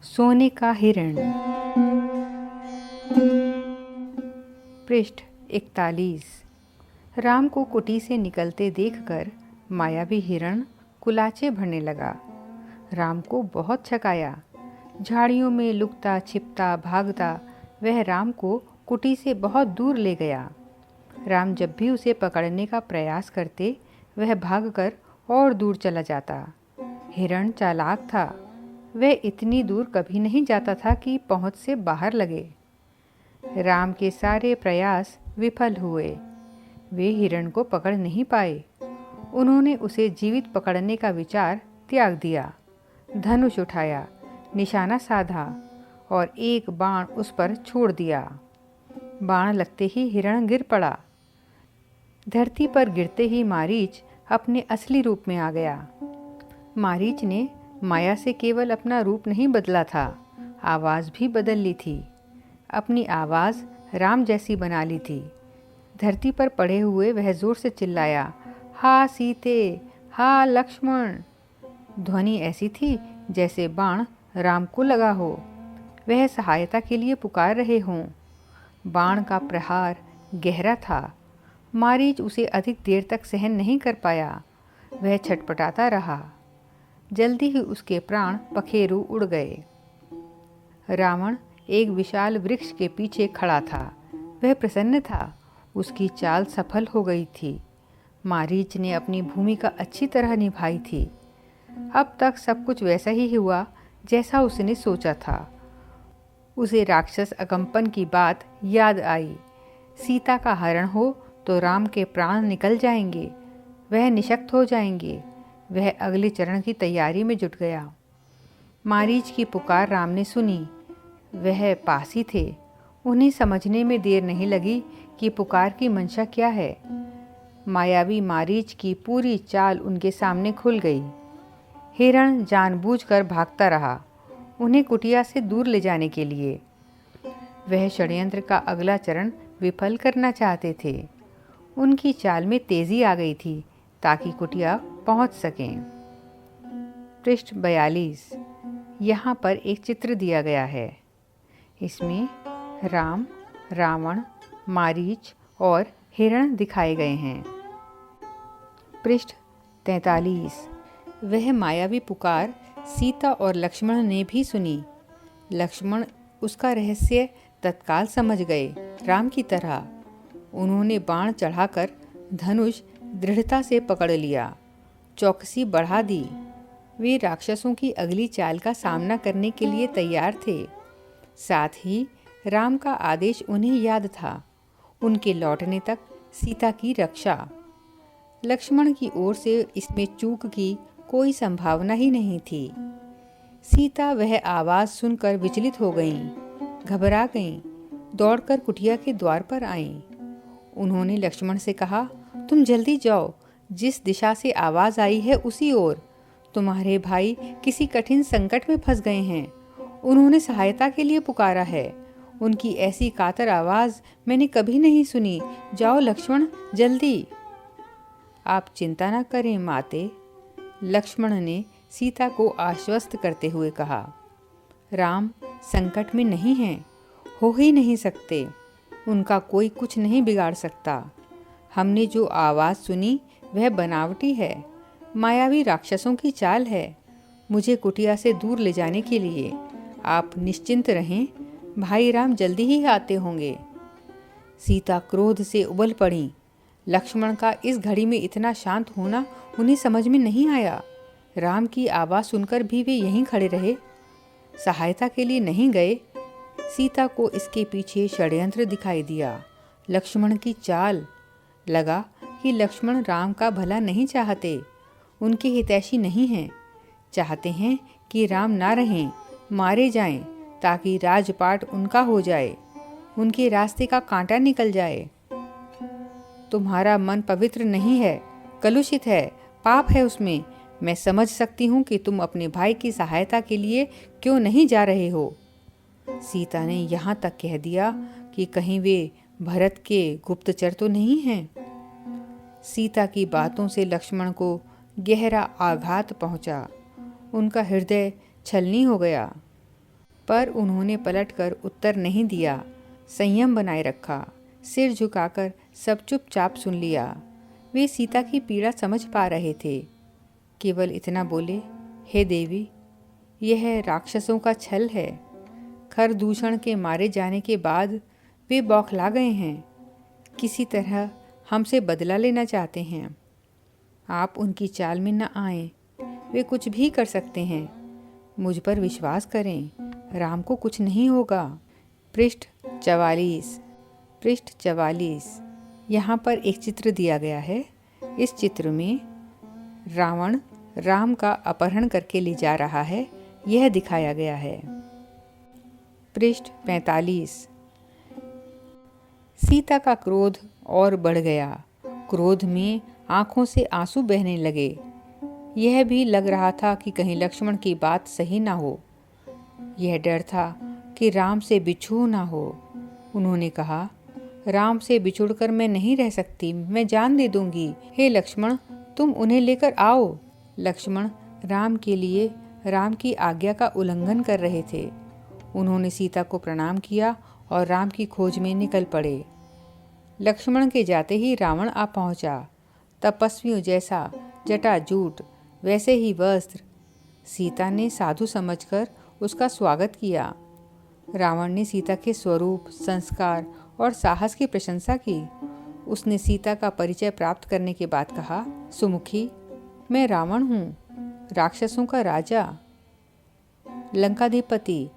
सोने का हिरण। पृष्ठ 41। राम को कुटी से निकलते देखकर मायावी हिरण कुलाचे भरने लगा। राम को बहुत छकाया। झाड़ियों में लुकता छिपता भागता वह राम को कुटी से बहुत दूर ले गया। राम जब भी उसे पकड़ने का प्रयास करते वह भागकर और दूर चला जाता। हिरण चालाक था। वह इतनी दूर कभी नहीं जाता था कि पहुंच से बाहर लगे। राम के सारे प्रयास विफल हुए। वे हिरण को पकड़ नहीं पाए। उन्होंने उसे जीवित पकड़ने का विचार त्याग दिया। धनुष उठाया, निशाना साधा और एक बाण उस पर छोड़ दिया। बाण लगते ही हिरण गिर पड़ा। धरती पर गिरते ही मारीच अपने असली रूप में आ गया। मारीच ने माया से केवल अपना रूप नहीं बदला था, आवाज़ भी बदल ली थी। अपनी आवाज़ राम जैसी बना ली थी। धरती पर पड़े हुए वह जोर से चिल्लाया, हा सीते, हा लक्ष्मण। ध्वनि ऐसी थी जैसे बाण राम को लगा हो। वह सहायता के लिए पुकार रहे हों। बाण का प्रहार गहरा था। मारीच उसे अधिक देर तक सहन नहीं कर पाया। वह छटपटाता रहा। जल्दी ही उसके प्राण पखेरु उड़ गए। रावण एक विशाल वृक्ष के पीछे खड़ा था। वह प्रसन्न था। उसकी चाल सफल हो गई थी। मारीच ने अपनी भूमिका अच्छी तरह निभाई थी। अब तक सब कुछ वैसा ही हुआ जैसा उसने सोचा था। उसे राक्षस अकम्पन की बात याद आई। सीता का हरण हो तो राम के प्राण निकल जाएंगे। वह निशक्त हो जाएंगे। वह अगले चरण की तैयारी में जुट गया। मारीच की पुकार राम ने सुनी। वह पास ही थे। उन्हें समझने में देर नहीं लगी कि पुकार की मंशा क्या है। मायावी मारीच की पूरी चाल उनके सामने खुल गई। हिरण जानबूझकर भागता रहा, उन्हें कुटिया से दूर ले जाने के लिए। वह षड्यंत्र का अगला चरण विफल करना चाहते थे। उनकी चाल में तेजी आ गई थी ताकि कुटिया पहुंच सकें। पृष्ठ 42। यहाँ पर एक चित्र दिया गया है। इसमें राम, रावण, मारीच और हिरण दिखाए गए हैं। पृष्ठ 43। वह मायावी पुकार सीता और लक्ष्मण ने भी सुनी। लक्ष्मण उसका रहस्य तत्काल समझ गए, राम की तरह। उन्होंने बाण चढ़ाकर धनुष दृढ़ता से पकड़ लिया, चौकसी बढ़ा दी। वे राक्षसों की अगली चाल का सामना करने के लिए तैयार थे। साथ ही राम का आदेश उन्हें याद था, उनके लौटने तक सीता की रक्षा। लक्ष्मण की ओर से इसमें चूक की कोई संभावना ही नहीं थी। सीता वह आवाज़ सुनकर विचलित हो गईं, घबरा गईं, दौड़कर कुटिया के द्वार पर आईं। उन्होंने लक्ष्मण से कहा, तुम जल्दी जाओ, जिस दिशा से आवाज़ आई है उसी ओर। तुम्हारे भाई किसी कठिन संकट में फंस गए हैं। उन्होंने सहायता के लिए पुकारा है। उनकी ऐसी कातर आवाज़ मैंने कभी नहीं सुनी। जाओ लक्ष्मण, जल्दी। आप चिंता न करें माते, लक्ष्मण ने सीता को आश्वस्त करते हुए कहा। राम संकट में नहीं हैं, हो ही नहीं सकते। उनका कोई कुछ नहीं बिगाड़ सकता। हमने जो आवाज़ सुनी वह बनावटी है, मायावी राक्षसों की चाल है, मुझे कुटिया से दूर ले जाने के लिए। आप निश्चिंत रहें, भाई राम जल्दी ही आते होंगे। सीता क्रोध से उबल पड़ी। लक्ष्मण का इस घड़ी में इतना शांत होना उन्हें समझ में नहीं आया। राम की आवाज़ सुनकर भी वे यहीं खड़े रहे, सहायता के लिए नहीं गए। सीता को इसके पीछे षड्यंत्र दिखाई दिया, लक्ष्मण की चाल। लगा कि लक्ष्मण राम का भला नहीं चाहते, उनके हितैषी नहीं हैं। चाहते हैं कि राम ना रहें, मारे जाएं, ताकि राजपाट उनका हो जाए, उनके रास्ते का कांटा निकल जाए। तुम्हारा मन पवित्र नहीं है, कलुषित है, पाप है उसमें। मैं समझ सकती हूँ कि तुम अपने भाई की सहायता के लिए क्यों नहीं जा रहे हो। सीता ने यहाँ तक कह दिया कि कहीं वे भरत के गुप्तचर तो नहीं हैं। सीता की बातों से लक्ष्मण को गहरा आघात पहुंचा। उनका हृदय छलनी हो गया। पर उन्होंने पलटकर उत्तर नहीं दिया। संयम बनाए रखा, सिर झुकाकर सब चुपचाप सुन लिया। वे सीता की पीड़ा समझ पा रहे थे। केवल इतना बोले, हे देवी, यह राक्षसों का छल है। खरदूषण के मारे जाने के बाद वे बौखला गए हैं। किसी तरह हमसे बदला लेना चाहते हैं। आप उनकी चाल में न आएं। वे कुछ भी कर सकते हैं। मुझ पर विश्वास करें, राम को कुछ नहीं होगा। पृष्ठ 44। यहाँ पर एक चित्र दिया गया है। इस चित्र में रावण राम का अपहरण करके ले जा रहा है, यह दिखाया गया है। पृष्ठ 45। सीता का क्रोध और बढ़ गया। क्रोध में आंखों से आंसू बहने लगे। यह भी लग रहा था कि कहीं लक्ष्मण की बात सही ना हो। यह डर था कि राम से बिछू ना हो। उन्होंने कहा, राम से बिछुड़कर मैं नहीं रह सकती, मैं जान दे दूंगी। हे लक्ष्मण, तुम उन्हें लेकर आओ। लक्ष्मण राम के लिए राम की आज्ञा का उल्लंघन कर रहे थे। उन्होंने सीता को प्रणाम किया और राम की खोज में निकल पड़े। लक्ष्मण के जाते ही रावण आ पहुंचा। तपस्वियों जैसा जटाजूट, वैसे ही वस्त्र। सीता ने साधु समझकर उसका स्वागत किया। रावण ने सीता के स्वरूप, संस्कार और साहस की प्रशंसा की। उसने सीता का परिचय प्राप्त करने के बाद कहा, सुमुखी, मैं रावण हूँ, राक्षसों का राजा, लंकाधिपति।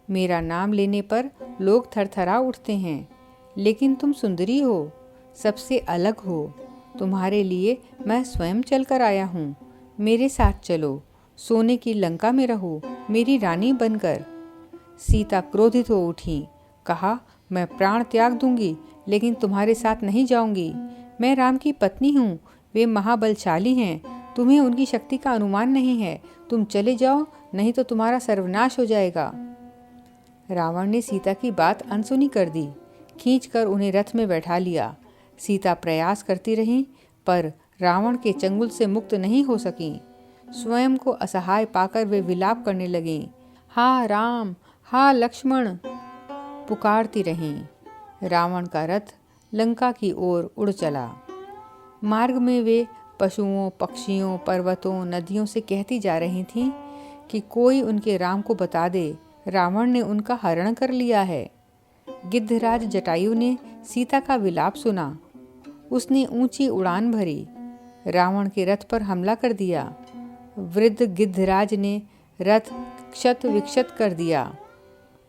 मेरा नाम लेने पर लोग थरथरा उठते हैं। लेकिन तुम सुंदरी हो, सबसे अलग हो। तुम्हारे लिए मैं स्वयं चलकर आया हूँ। मेरे साथ चलो, सोने की लंका में रहो, मेरी रानी बनकर। सीता क्रोधित हो उठी। कहा, मैं प्राण त्याग दूंगी, लेकिन तुम्हारे साथ नहीं जाऊंगी। मैं राम की पत्नी हूँ, वे महाबलशाली हैं। तुम्हें उनकी शक्ति का अनुमान नहीं है। तुम चले जाओ, नहीं तो तुम्हारा सर्वनाश हो जाएगा। रावण ने सीता की बात अनसुनी कर दी। खींचकर उन्हें रथ में बैठा लिया। सीता प्रयास करती रहीं, पर रावण के चंगुल से मुक्त नहीं हो सकीं। स्वयं को असहाय पाकर वे विलाप करने लगीं। हा राम, हा लक्ष्मण, पुकारती रहीं। रावण का रथ लंका की ओर उड़ चला। मार्ग में वे पशुओं, पक्षियों, पर्वतों, नदियों से कहती जा रही थीं कि कोई उनके राम को बता दे, रावण ने उनका हरण कर लिया है। गिद्धराज जटायु ने सीता का विलाप सुना। उसने ऊंची उड़ान भरी, रावण के रथ पर हमला कर दिया। वृद्ध गिद्धराज ने रथ क्षत विक्षत कर दिया,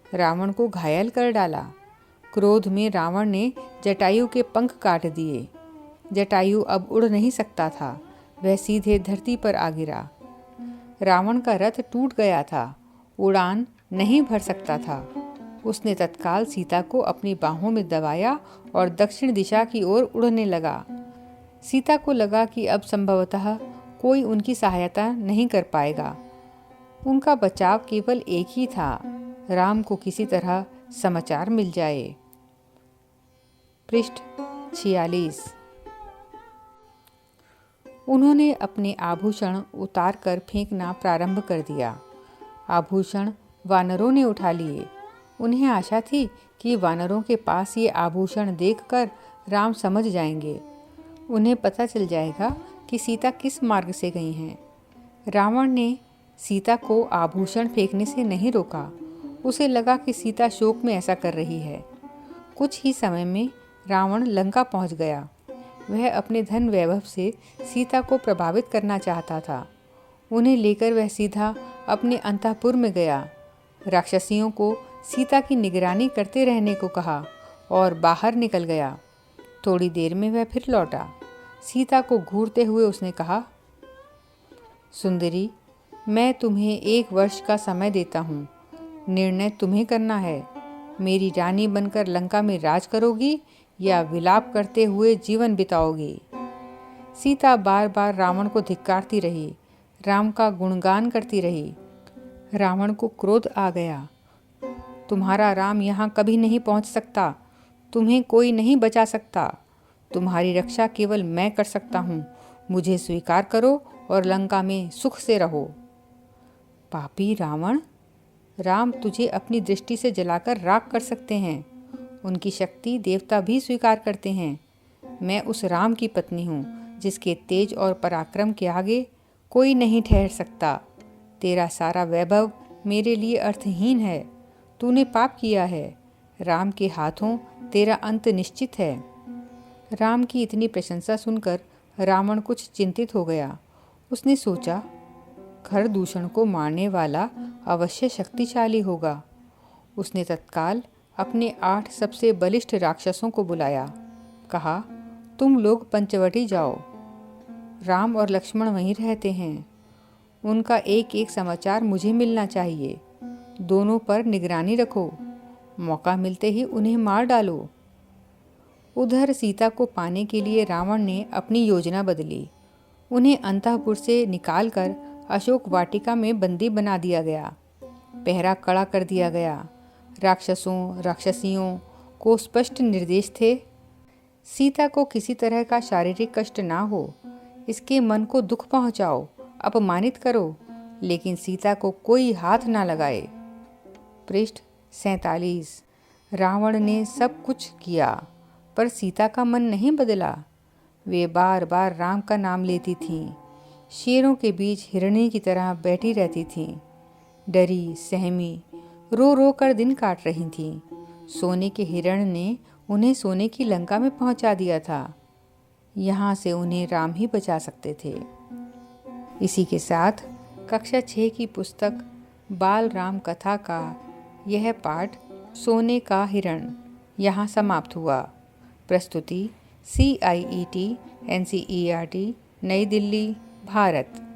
रावण को घायल कर डाला। क्रोध में रावण ने जटायु के पंख काट दिए। जटायु अब उड़ नहीं सकता था, वह सीधे धरती पर आ गिरा। रावण का रथ टूट गया था, उड़ान नहीं भर सकता था। उसने तत्काल सीता को अपनी बाहों में दबाया और दक्षिण दिशा की ओर उड़ने लगा। सीता को लगा कि अब संभवतः कोई उनकी सहायता नहीं कर पाएगा। उनका बचाव केवल एक ही था, राम को किसी तरह समाचार मिल जाए। पृष्ठ 46। उन्होंने अपने आभूषण उतार कर फेंकना प्रारंभ कर दिया। आभूषण वानरों ने उठा लिए। उन्हें आशा थी कि वानरों के पास ये आभूषण देखकर राम समझ जाएंगे। उन्हें पता चल जाएगा कि सीता किस मार्ग से गई हैं। रावण ने सीता को आभूषण फेंकने से नहीं रोका। उसे लगा कि सीता शोक में ऐसा कर रही है। कुछ ही समय में रावण लंका पहुंच गया। वह अपने धन वैभव से सीता को प्रभावित करना चाहता था। उन्हें लेकर वह सीधा अपने अंतःपुर में गया। राक्षसियों को सीता की निगरानी करते रहने को कहा और बाहर निकल गया। थोड़ी देर में वह फिर लौटा। सीता को घूरते हुए उसने कहा, सुंदरी, मैं तुम्हें 1 वर्ष का समय देता हूँ। निर्णय तुम्हें करना है। मेरी रानी बनकर लंका में राज करोगी या विलाप करते हुए जीवन बिताओगी। सीता बार बार रावण को धिक्कारती रही, राम का गुणगान करती रही। रावण को क्रोध आ गया। तुम्हारा राम यहाँ कभी नहीं पहुँच सकता। तुम्हें कोई नहीं बचा सकता। तुम्हारी रक्षा केवल मैं कर सकता हूँ। मुझे स्वीकार करो और लंका में सुख से रहो। पापी रावण, राम तुझे अपनी दृष्टि से जलाकर राख कर सकते हैं। उनकी शक्ति देवता भी स्वीकार करते हैं। मैं उस राम की पत्नी हूँ जिसके तेज और पराक्रम के आगे कोई नहीं ठहर सकता। तेरा सारा वैभव मेरे लिए अर्थहीन है। तूने पाप किया है। राम के हाथों तेरा अंत निश्चित है। राम की इतनी प्रशंसा सुनकर रावण कुछ चिंतित हो गया। उसने सोचा, खरदूषण को मारने वाला अवश्य शक्तिशाली होगा। उसने तत्काल अपने 8 सबसे बलिष्ठ राक्षसों को बुलाया। कहा, तुम लोग पंचवटी जाओ। राम और लक्ष्मण वहीं रहते हैं। उनका एक एक समाचार मुझे मिलना चाहिए। दोनों पर निगरानी रखो। मौका मिलते ही उन्हें मार डालो। उधर सीता को पाने के लिए रावण ने अपनी योजना बदली। उन्हें अंतःपुर से निकालकर अशोक वाटिका में बंदी बना दिया गया। पहरा कड़ा कर दिया गया। राक्षसों राक्षसियों को स्पष्ट निर्देश थे, सीता को किसी तरह का शारीरिक कष्ट ना हो, इसके मन को दुख पहुंचाओ, अपमानित करो, लेकिन सीता को कोई हाथ ना लगाए। पृष्ठ 47। रावण ने सब कुछ किया पर सीता का मन नहीं बदला। वे बार बार राम का नाम लेती थीं। शेरों के बीच हिरणी की तरह बैठी रहती थीं। डरी सहमी रो रो कर दिन काट रही थीं। सोने के हिरण ने उन्हें सोने की लंका में पहुंचा दिया था। यहाँ से उन्हें राम ही बचा सकते थे। इसी के साथ कक्षा 6 की पुस्तक बाल राम कथा का यह पाठ सोने का हिरण यहाँ समाप्त हुआ। प्रस्तुति CIET NCERT नई दिल्ली, भारत।